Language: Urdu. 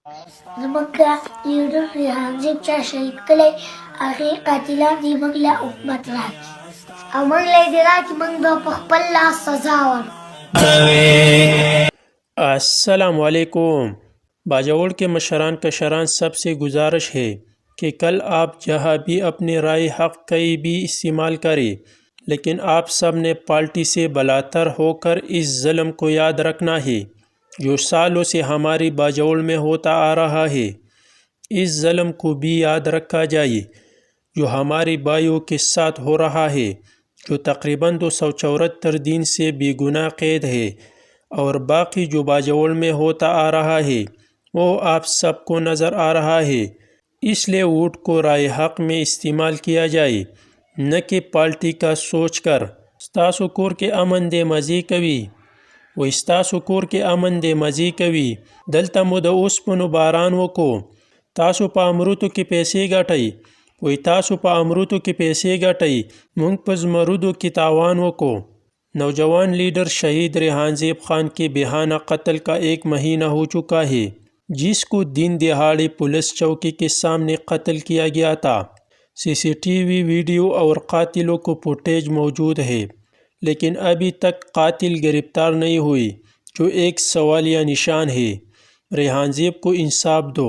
زمونږ لیډر ریحان صاحب چا شهید کړی هغې قاتلان دې موږ له حکومت راکړي او موږ له یې دې راکړي موږ به په خپل لاس سزا ورکړو. السلام علیکم. باجوڑ کے مشران کشران سب سے گزارش ہے کہ کل آپ جہاں بھی اپنے رائے حق کئی بھی استعمال کریں، لیکن آپ سب نے پارٹی سے بالاتر ہو کر اس ظلم کو یاد رکھنا ہے جو سالوں سے ہماری باجوڑ میں ہوتا آ رہا ہے. اس ظلم کو بھی یاد رکھا جائے جو ہمارے بھائیوں کے ساتھ ہو رہا ہے، جو تقریباً 274 دن سے بے گناہ قید ہے، اور باقی جو باجوڑ میں ہوتا آ رہا ہے وہ آپ سب کو نظر آ رہا ہے. اس لیے ووٹ کو رائے حق میں استعمال کیا جائے، نہ کہ پارٹی کا سوچ کر. ستاسو کور کے امن دے مزی کوي و ستاسو کور کے امن دے مزی کوي. دلته مو د اوسپنو باران وکړو، تاسو په امرودو کې پیسې ګټئ. وی تاسو په امرودو کې پیسې ګټئ، موږ په زمرودو کې تاوان وکړو. نوجوان لیڈر شہید ریحان زیب خان کے بہانہ قتل کا 1 مہینہ ہو چکا ہے، جس کو دن دہاڑے پولیس چوکی کے سامنے قتل کیا گیا تھا. CCTV ویڈیو اور قاتلوں کو فوٹیج موجود ہے، لیکن ابھی تک قاتل گرفتار نہیں ہوئے، جو ایک سوالیہ نشان ہے. ریحان زیب کو انصاف دو.